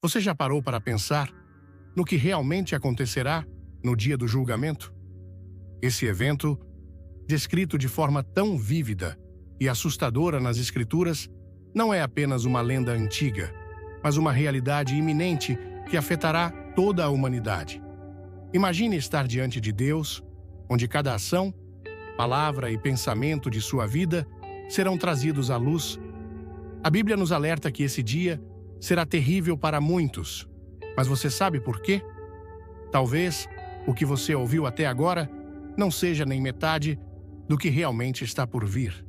Você já parou para pensar no que realmente acontecerá no dia do julgamento? Esse evento, descrito de forma tão vívida e assustadora nas Escrituras, não é apenas uma lenda antiga, mas uma realidade iminente que afetará toda a humanidade. Imagine estar diante de Deus, onde cada ação, palavra e pensamento de sua vida serão trazidos à luz. A Bíblia nos alerta que esse dia será terrível para muitos, mas você sabe por quê? Talvez o que você ouviu até agora não seja nem metade do que realmente está por vir.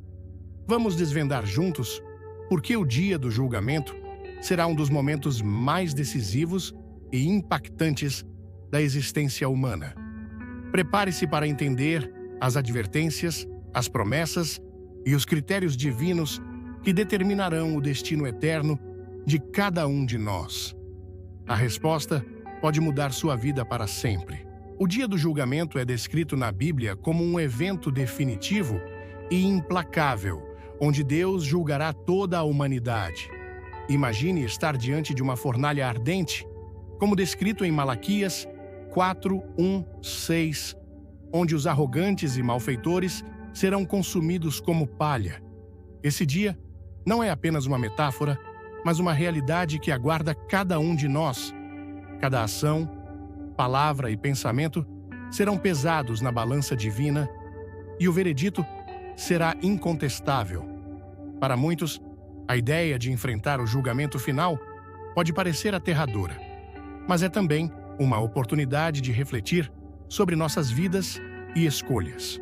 Vamos desvendar juntos por que o dia do julgamento será um dos momentos mais decisivos e impactantes da existência humana. Prepare-se para entender as advertências, as promessas e os critérios divinos que determinarão o destino eterno de cada um de nós. A resposta pode mudar sua vida para sempre. O dia do julgamento é descrito na Bíblia como um evento definitivo e implacável, onde Deus julgará toda a humanidade. Imagine estar diante de uma fornalha ardente, como descrito em Malaquias 4:1-6, onde os arrogantes e malfeitores serão consumidos como palha. Esse dia não é apenas uma metáfora, mas uma realidade que aguarda cada um de nós. Cada ação, palavra e pensamento serão pesados na balança divina e o veredito será incontestável. Para muitos, a ideia de enfrentar o julgamento final pode parecer aterradora, mas é também uma oportunidade de refletir sobre nossas vidas e escolhas.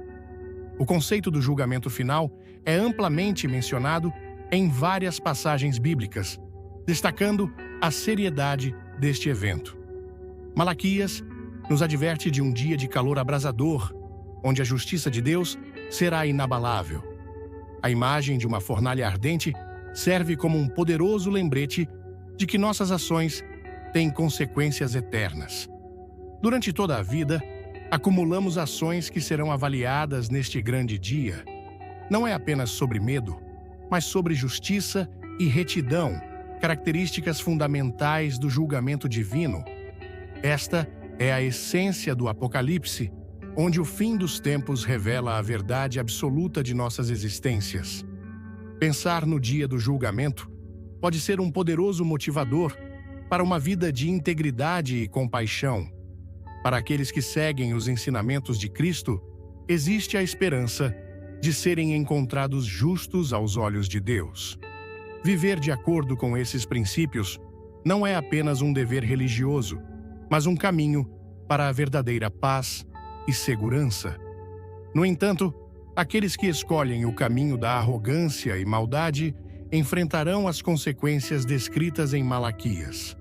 O conceito do julgamento final é amplamente mencionado em várias passagens bíblicas, destacando a seriedade deste evento. Malaquias nos adverte de um dia de calor abrasador, onde a justiça de Deus será inabalável. A imagem de uma fornalha ardente serve como um poderoso lembrete de que nossas ações têm consequências eternas. Durante toda a vida, acumulamos ações que serão avaliadas neste grande dia. Não é apenas sobre medo, mas sobre justiça e retidão, características fundamentais do julgamento divino. Esta é a essência do Apocalipse, onde o fim dos tempos revela a verdade absoluta de nossas existências. Pensar no dia do julgamento pode ser um poderoso motivador para uma vida de integridade e compaixão. Para aqueles que seguem os ensinamentos de Cristo, existe a esperança de serem encontrados justos aos olhos de Deus. Viver de acordo com esses princípios não é apenas um dever religioso, mas um caminho para a verdadeira paz e segurança. No entanto, aqueles que escolhem o caminho da arrogância e maldade enfrentarão as consequências descritas em Malaquias.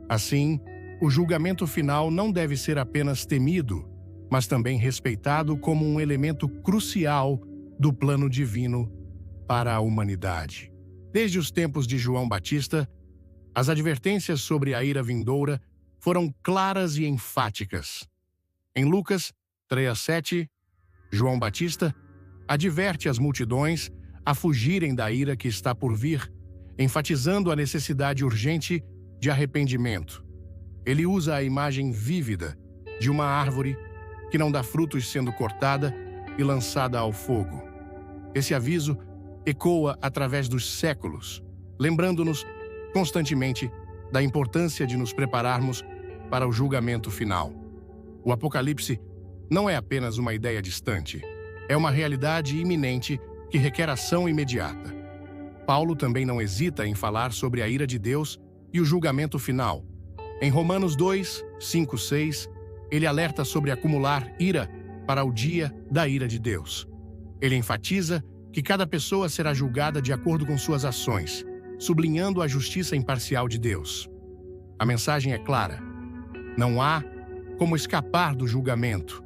Assim, o julgamento final não deve ser apenas temido, mas também respeitado como um elemento crucial do plano divino para a humanidade. Desde os tempos de João Batista, as advertências sobre a ira vindoura foram claras e enfáticas. Em Lucas 3:7, João Batista adverte as multidões a fugirem da ira que está por vir, enfatizando a necessidade urgente de arrependimento. Ele usa a imagem vívida de uma árvore que não dá frutos sendo cortada e lançada ao fogo. Esse aviso ecoa através dos séculos, lembrando-nos constantemente da importância de nos prepararmos para o julgamento final. O Apocalipse não é apenas uma ideia distante, é uma realidade iminente que requer ação imediata. Paulo também não hesita em falar sobre a ira de Deus e o julgamento final. Em Romanos 2:5-6, ele alerta sobre acumular ira para o dia da ira de Deus. Ele enfatiza que cada pessoa será julgada de acordo com suas ações, sublinhando a justiça imparcial de Deus. A mensagem é clara: não há como escapar do julgamento,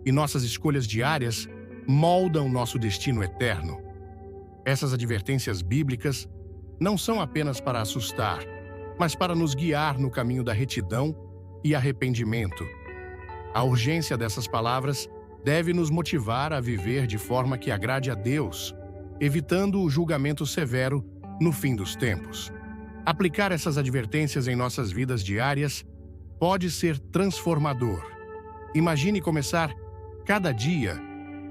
e nossas escolhas diárias moldam nosso destino eterno. Essas advertências bíblicas não são apenas para assustar, mas para nos guiar no caminho da retidão e arrependimento. A urgência dessas palavras deve nos motivar a viver de forma que agrade a Deus, evitando o julgamento severo no fim dos tempos. Aplicar essas advertências em nossas vidas diárias pode ser transformador. Imagine começar cada dia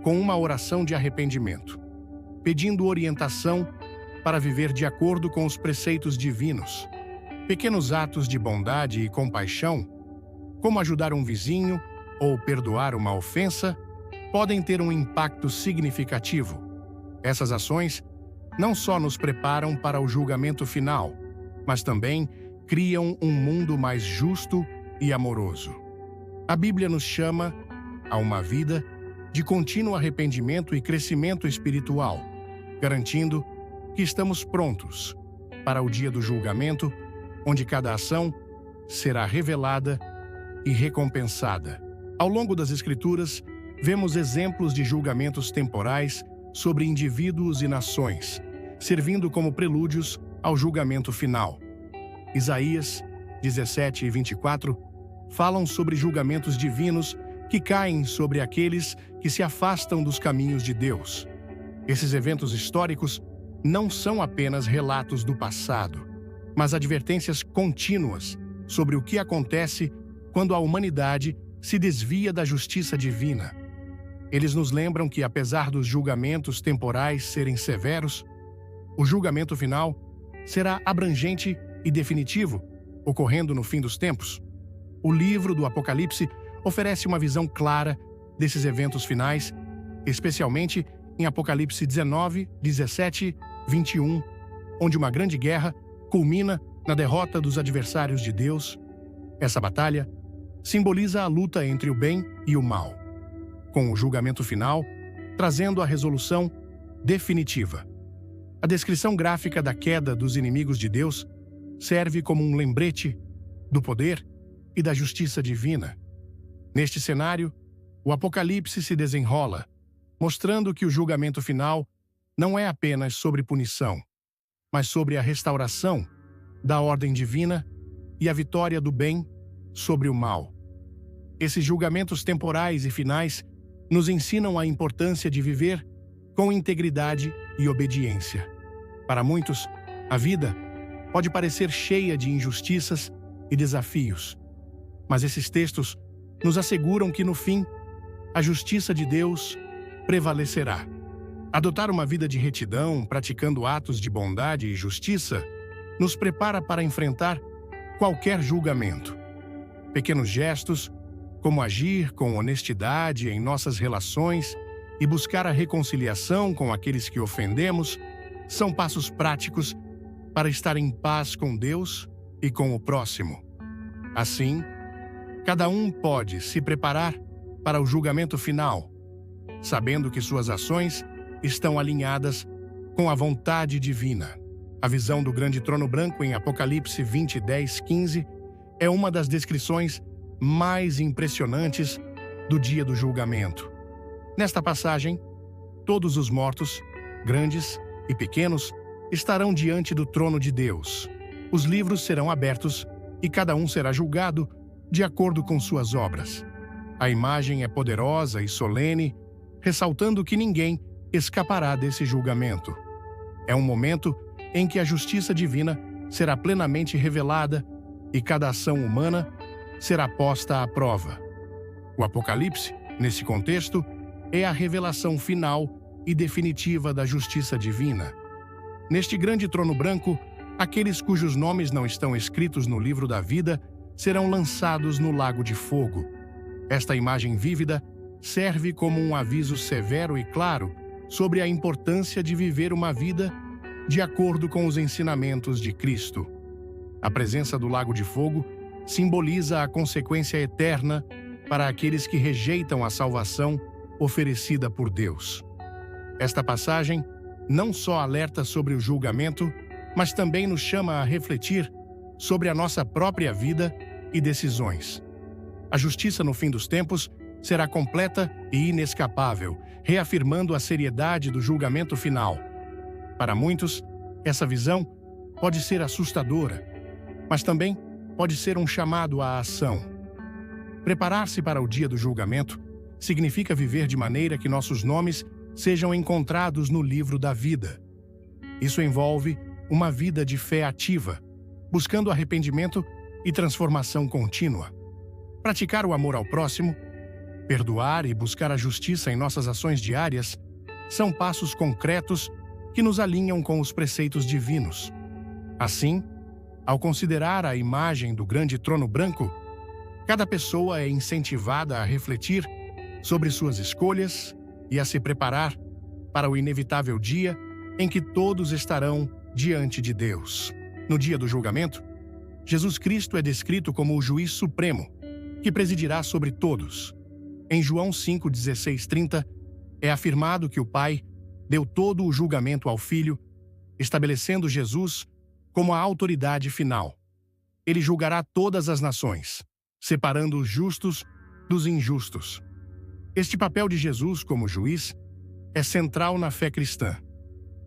com uma oração de arrependimento, pedindo orientação para viver de acordo com os preceitos divinos. Pequenos atos de bondade e compaixão, como ajudar um vizinho ou perdoar uma ofensa, podem ter um impacto significativo. Essas ações não só nos preparam para o julgamento final, mas também criam um mundo mais justo e amoroso. A Bíblia nos chama a uma vida de contínuo arrependimento e crescimento espiritual, garantindo que estamos prontos para o dia do julgamento, onde cada ação será revelada e recompensada. Ao longo das Escrituras, vemos exemplos de julgamentos temporais sobre indivíduos e nações, servindo como prelúdios ao julgamento final. Isaías 17 e 24 falam sobre julgamentos divinos que caem sobre aqueles que se afastam dos caminhos de Deus. Esses eventos históricos não são apenas relatos do passado, mas advertências contínuas sobre o que acontece quando a humanidade se desvia da justiça divina. Eles nos lembram que, apesar dos julgamentos temporais serem severos, o julgamento final será abrangente e definitivo, ocorrendo no fim dos tempos. O livro do Apocalipse oferece uma visão clara desses eventos finais, especialmente em Apocalipse 19, 17, 21, onde uma grande guerra culmina na derrota dos adversários de Deus. Essa batalha simboliza a luta entre o bem e o mal, com o julgamento final trazendo a resolução definitiva. A descrição gráfica da queda dos inimigos de Deus serve como um lembrete do poder e da justiça divina. Neste cenário, o Apocalipse se desenrola, mostrando que o julgamento final não é apenas sobre punição, mas sobre a restauração da ordem divina e a vitória do bem sobre o mal. Esses julgamentos temporais e finais nos ensinam a importância de viver com integridade e obediência. Para muitos, a vida pode parecer cheia de injustiças e desafios, mas esses textos nos asseguram que, no fim, a justiça de Deus prevalecerá. Adotar uma vida de retidão, praticando atos de bondade e justiça, nos prepara para enfrentar qualquer julgamento. Pequenos gestos, como agir com honestidade em nossas relações e buscar a reconciliação com aqueles que ofendemos, são passos práticos para estar em paz com Deus e com o próximo. Assim, cada um pode se preparar para o julgamento final, sabendo que suas ações estão alinhadas com a vontade divina. A visão do grande trono branco em Apocalipse 20, 10, 15 é uma das descrições mais impressionantes do dia do julgamento. Nesta passagem, todos os mortos, grandes e pequenos, estarão diante do trono de Deus. Os livros serão abertos e cada um será julgado de acordo com suas obras. A imagem é poderosa e solene, ressaltando que ninguém escapará desse julgamento. É um momento em que a justiça divina será plenamente revelada e cada ação humana será posta à prova. O Apocalipse, nesse contexto, é a revelação final e definitiva da justiça divina. Neste grande trono branco, aqueles cujos nomes não estão escritos no livro da vida serão lançados no lago de fogo. Esta imagem vívida serve como um aviso severo e claro sobre a importância de viver uma vida de acordo com os ensinamentos de Cristo. A presença do lago de fogo simboliza a consequência eterna para aqueles que rejeitam a salvação oferecida por Deus. Esta passagem não só alerta sobre o julgamento, mas também nos chama a refletir sobre a nossa própria vida e decisões. A justiça no fim dos tempos será completa e inescapável, reafirmando a seriedade do julgamento final. Para muitos, essa visão pode ser assustadora, mas também pode ser um chamado à ação. Preparar-se para o dia do julgamento significa viver de maneira que nossos nomes sejam encontrados no livro da vida. Isso envolve uma vida de fé ativa, buscando arrependimento e transformação contínua. Praticar o amor ao próximo, perdoar e buscar a justiça em nossas ações diárias são passos concretos que nos alinham com os preceitos divinos. Assim, ao considerar a imagem do grande trono branco, cada pessoa é incentivada a refletir sobre suas escolhas e a se preparar para o inevitável dia em que todos estarão diante de Deus. No dia do julgamento, Jesus Cristo é descrito como o juiz supremo, que presidirá sobre todos. Em João 5:16-30, é afirmado que o Pai deu todo o julgamento ao Filho, estabelecendo Jesus como a autoridade final. Ele julgará todas as nações, separando os justos dos injustos. Este papel de Jesus como juiz é central na fé cristã,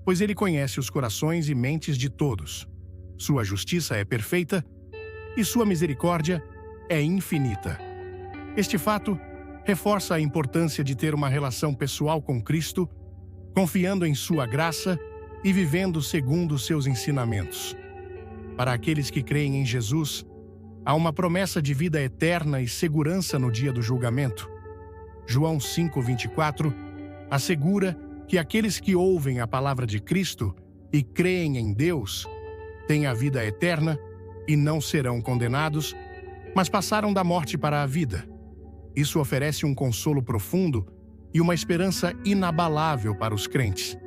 pois ele conhece os corações e mentes de todos. Sua justiça é perfeita e sua misericórdia é infinita. Este fato reforça a importância de ter uma relação pessoal com Cristo, confiando em sua graça e vivendo segundo seus ensinamentos. Para aqueles que creem em Jesus, há uma promessa de vida eterna e segurança no dia do julgamento. João 5:24 assegura que aqueles que ouvem a palavra de Cristo e creem em Deus têm a vida eterna e não serão condenados, mas passaram da morte para a vida. Isso oferece um consolo profundo e uma esperança inabalável para os crentes.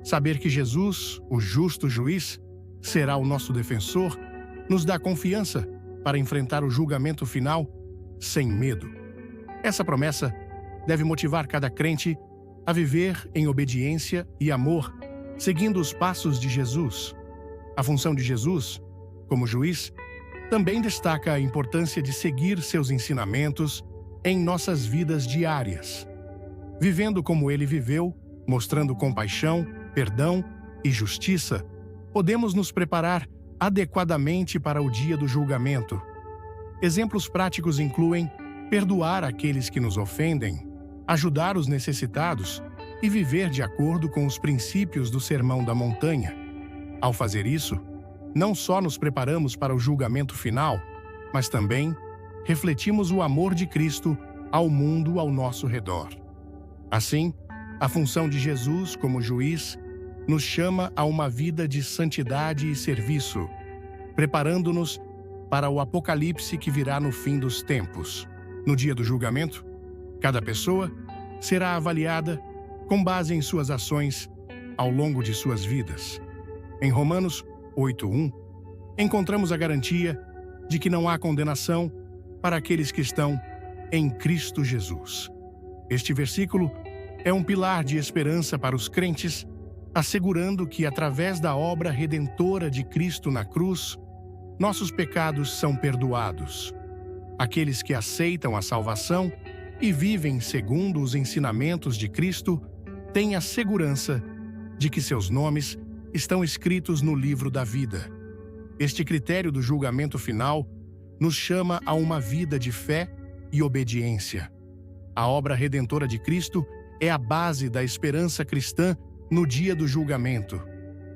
Saber que Jesus, o justo juiz, será o nosso defensor, nos dá confiança para enfrentar o julgamento final sem medo. Essa promessa deve motivar cada crente a viver em obediência e amor, seguindo os passos de Jesus. A função de Jesus, como juiz, também destaca a importância de seguir seus ensinamentos em nossas vidas diárias. Vivendo como ele viveu, mostrando compaixão, perdão e justiça, podemos nos preparar adequadamente para o dia do julgamento. Exemplos práticos incluem perdoar aqueles que nos ofendem, ajudar os necessitados e viver de acordo com os princípios do Sermão da Montanha. Ao fazer isso, não só nos preparamos para o julgamento final, mas também refletimos o amor de Cristo ao mundo ao nosso redor. Assim, a função de Jesus como juiz nos chama a uma vida de santidade e serviço, preparando-nos para o apocalipse que virá no fim dos tempos. No dia do julgamento, cada pessoa será avaliada com base em suas ações ao longo de suas vidas. Em Romanos 8:1, encontramos a garantia de que não há condenação para aqueles que estão em Cristo Jesus. Este versículo é um pilar de esperança para os crentes, assegurando que, através da obra redentora de Cristo na cruz, nossos pecados são perdoados. Aqueles que aceitam a salvação e vivem segundo os ensinamentos de Cristo têm a segurança de que seus nomes estão escritos no livro da vida. Este critério do julgamento final nos chama a uma vida de fé e obediência. A obra redentora de Cristo é a base da esperança cristã no dia do julgamento.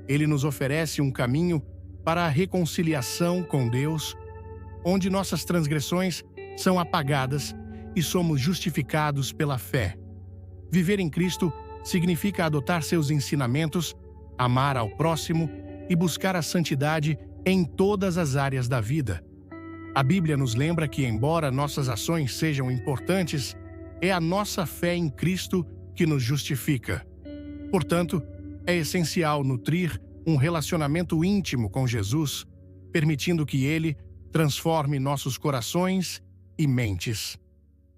Ele nos oferece um caminho para a reconciliação com Deus, onde nossas transgressões são apagadas e somos justificados pela fé. Viver em Cristo significa adotar seus ensinamentos, amar ao próximo e buscar a santidade em todas as áreas da vida. A Bíblia nos lembra que, embora nossas ações sejam importantes, é a nossa fé em Cristo que nos justifica. Portanto, é essencial nutrir um relacionamento íntimo com Jesus, permitindo que Ele transforme nossos corações e mentes.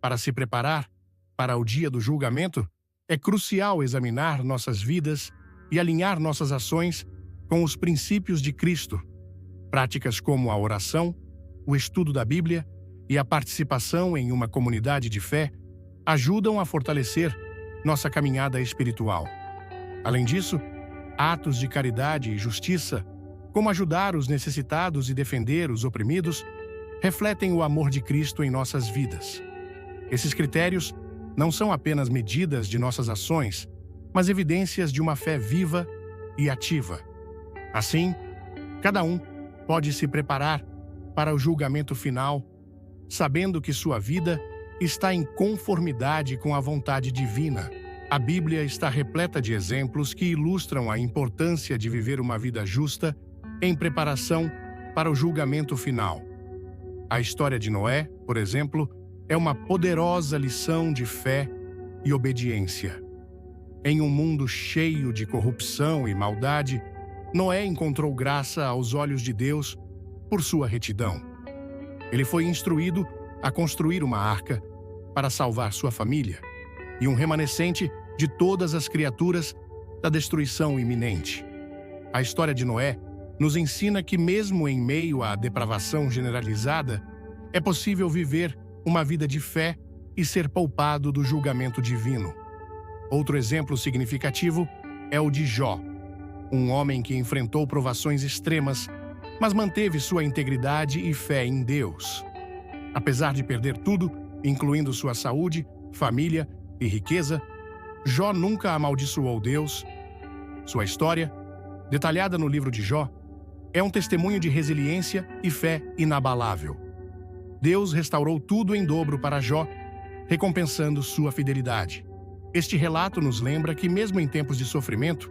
Para se preparar para o dia do julgamento, é crucial examinar nossas vidas e alinhar nossas ações com os princípios de Cristo. Práticas como a oração, o estudo da Bíblia e a participação em uma comunidade de fé ajudam a fortalecer nossa caminhada espiritual. Além disso, atos de caridade e justiça, como ajudar os necessitados e defender os oprimidos, refletem o amor de Cristo em nossas vidas. Esses critérios não são apenas medidas de nossas ações, mas evidências de uma fé viva e ativa. Assim, cada um pode se preparar para o julgamento final, sabendo que sua vida está em conformidade com a vontade divina. A Bíblia está repleta de exemplos que ilustram a importância de viver uma vida justa em preparação para o julgamento final. A história de Noé, por exemplo, é uma poderosa lição de fé e obediência. Em um mundo cheio de corrupção e maldade, Noé encontrou graça aos olhos de Deus por sua retidão. Ele foi instruído a construir uma arca para salvar sua família e um remanescente de todas as criaturas da destruição iminente. A história de Noé nos ensina que, mesmo em meio à depravação generalizada, é possível viver uma vida de fé e ser poupado do julgamento divino. Outro exemplo significativo é o de Jó, um homem que enfrentou provações extremas, mas manteve sua integridade e fé em Deus. Apesar de perder tudo, incluindo sua saúde, família e riqueza, Jó nunca amaldiçoou Deus. Sua história, detalhada no livro de Jó, é um testemunho de resiliência e fé inabalável. Deus restaurou tudo em dobro para Jó, recompensando sua fidelidade. Este relato nos lembra que, mesmo em tempos de sofrimento,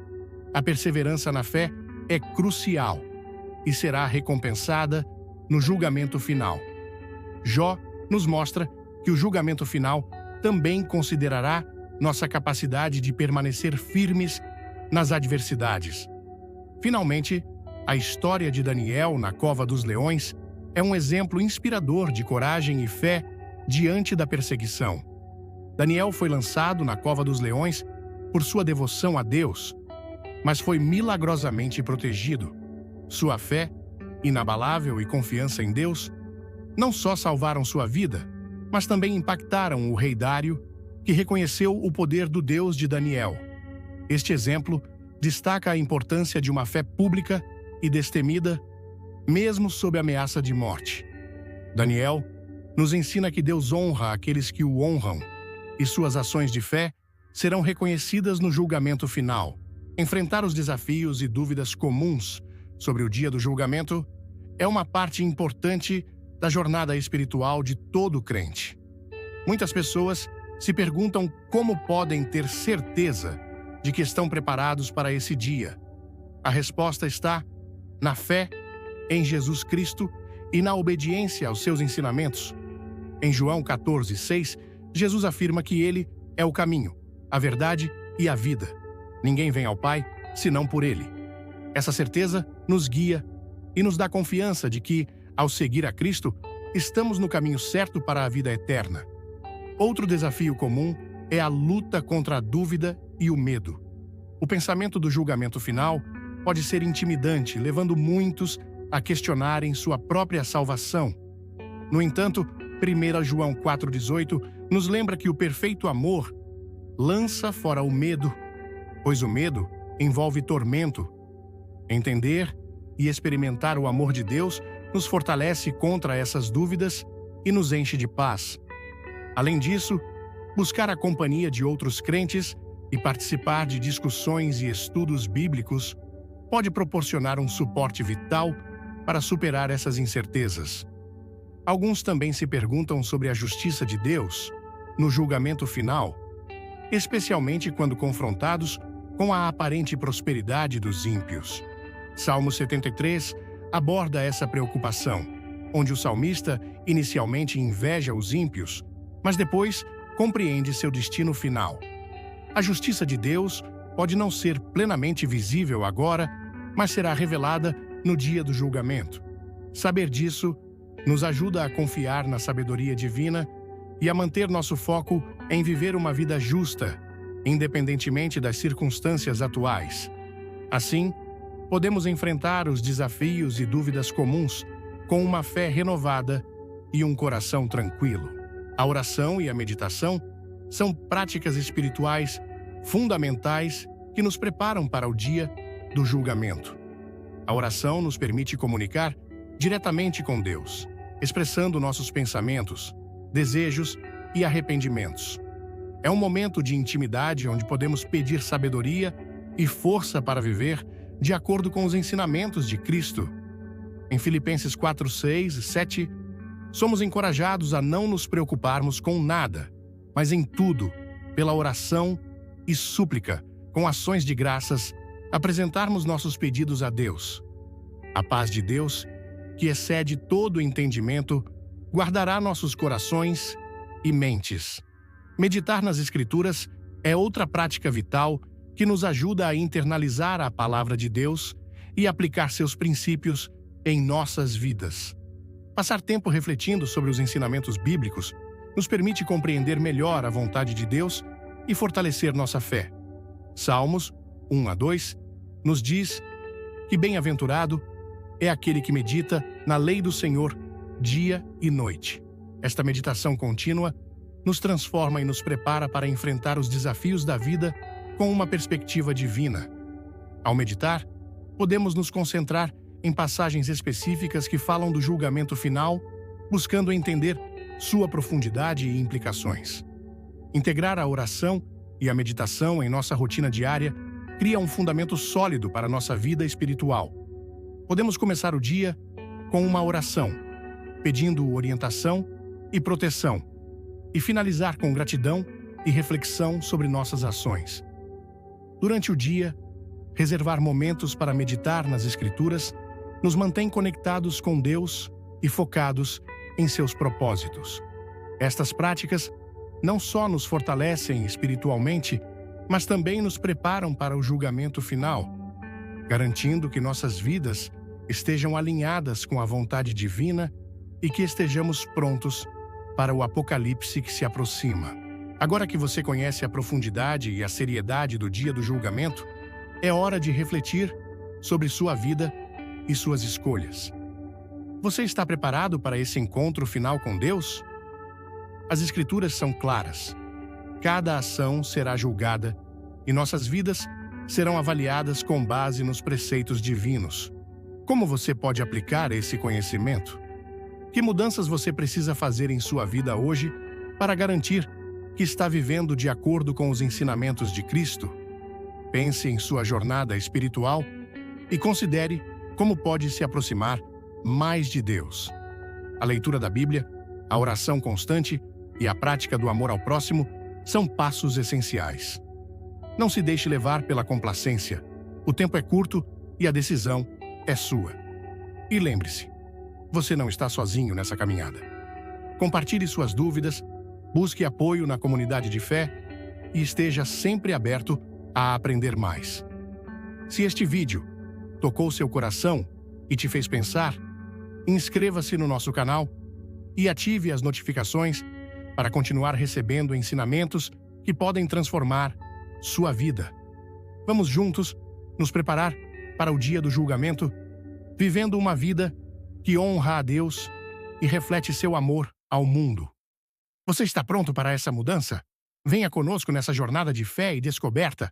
a perseverança na fé é crucial e será recompensada no julgamento final. Jó nos mostra que o julgamento final também considerará nossa capacidade de permanecer firmes nas adversidades. Finalmente, a história de Daniel na cova dos leões é um exemplo inspirador de coragem e fé diante da perseguição. Daniel foi lançado na cova dos leões por sua devoção a Deus, mas foi milagrosamente protegido. Sua fé, inabalável e confiança em Deus não só salvaram sua vida, mas também impactaram o rei Dário, que reconheceu o poder do Deus de Daniel. Este exemplo destaca a importância de uma fé pública e destemida, mesmo sob ameaça de morte. Daniel nos ensina que Deus honra aqueles que o honram, e suas ações de fé serão reconhecidas no julgamento final. Enfrentar os desafios e dúvidas comuns sobre o dia do julgamento é uma parte importante da jornada espiritual de todo crente. Muitas pessoas se perguntam como podem ter certeza de que estão preparados para esse dia. A resposta está na fé em Jesus Cristo e na obediência aos seus ensinamentos. Em João 14:6, Jesus afirma que Ele é o caminho, a verdade e a vida. Ninguém vem ao Pai senão por Ele. Essa certeza nos guia e nos dá confiança de que, ao seguir a Cristo, estamos no caminho certo para a vida eterna. Outro desafio comum é a luta contra a dúvida e o medo. O pensamento do julgamento final pode ser intimidante, levando muitos a questionarem sua própria salvação. No entanto, 1 João 4,18 nos lembra que o perfeito amor lança fora o medo, pois o medo envolve tormento. Entender e experimentar o amor de Deus nos fortalece contra essas dúvidas e nos enche de paz. Além disso, buscar a companhia de outros crentes e participar de discussões e estudos bíblicos pode proporcionar um suporte vital para superar essas incertezas. Alguns também se perguntam sobre a justiça de Deus no julgamento final, especialmente quando confrontados com a aparente prosperidade dos ímpios. Salmo 73 aborda essa preocupação, onde o salmista inicialmente inveja os ímpios, mas depois compreende seu destino final. A justiça de Deus pode não ser plenamente visível agora, mas será revelada no dia do julgamento. Saber disso nos ajuda a confiar na sabedoria divina e a manter nosso foco em viver uma vida justa, independentemente das circunstâncias atuais. Assim, podemos enfrentar os desafios e dúvidas comuns com uma fé renovada e um coração tranquilo. A oração e a meditação são práticas espirituais fundamentais que nos preparam para o dia do julgamento. A oração nos permite comunicar diretamente com Deus, expressando nossos pensamentos, desejos e arrependimentos. É um momento de intimidade onde podemos pedir sabedoria e força para viver de acordo com os ensinamentos de Cristo. Em Filipenses 4, 6 e 7, somos encorajados a não nos preocuparmos com nada, mas em tudo, pela oração e súplica, com ações de graças, apresentarmos nossos pedidos a Deus. A paz de Deus, que excede todo o entendimento, guardará nossos corações e mentes. Meditar nas Escrituras é outra prática vital que nos ajuda a internalizar a palavra de Deus e aplicar seus princípios em nossas vidas. Passar tempo refletindo sobre os ensinamentos bíblicos nos permite compreender melhor a vontade de Deus e fortalecer nossa fé. Salmos 1 a 2 nos diz que bem-aventurado é aquele que medita na lei do Senhor dia e noite. Esta meditação contínua nos transforma e nos prepara para enfrentar os desafios da vida com uma perspectiva divina. Ao meditar, podemos nos concentrar em passagens específicas que falam do julgamento final, buscando entender sua profundidade e implicações. Integrar a oração e a meditação em nossa rotina diária cria um fundamento sólido para a nossa vida espiritual. Podemos começar o dia com uma oração, pedindo orientação e proteção, e finalizar com gratidão e reflexão sobre nossas ações. Durante o dia, reservar momentos para meditar nas Escrituras nos mantém conectados com Deus e focados em seus propósitos. Estas práticas não só nos fortalecem espiritualmente, mas também nos preparam para o julgamento final, garantindo que nossas vidas estejam alinhadas com a vontade divina e que estejamos prontos para o apocalipse que se aproxima. Agora que você conhece a profundidade e a seriedade do dia do julgamento, é hora de refletir sobre sua vida e suas escolhas. Você está preparado para esse encontro final com Deus? As Escrituras são claras. Cada ação será julgada e nossas vidas serão avaliadas com base nos preceitos divinos. Como você pode aplicar esse conhecimento? Que mudanças você precisa fazer em sua vida hoje para garantir que está vivendo de acordo com os ensinamentos de Cristo? Pense em sua jornada espiritual e considere como pode se aproximar mais de Deus. A leitura da Bíblia, a oração constante e a prática do amor ao próximo são passos essenciais. Não se deixe levar pela complacência. O tempo é curto e a decisão é sua. E lembre-se, você não está sozinho nessa caminhada. Compartilhe suas dúvidas, busque apoio na comunidade de fé e esteja sempre aberto a aprender mais. Se este vídeo tocou seu coração e te fez pensar, inscreva-se no nosso canal e ative as notificações para continuar recebendo ensinamentos que podem transformar sua vida. Vamos juntos nos preparar para o dia do julgamento, vivendo uma vida que honra a Deus e reflete seu amor ao mundo. Você está pronto para essa mudança? Venha conosco nessa jornada de fé e descoberta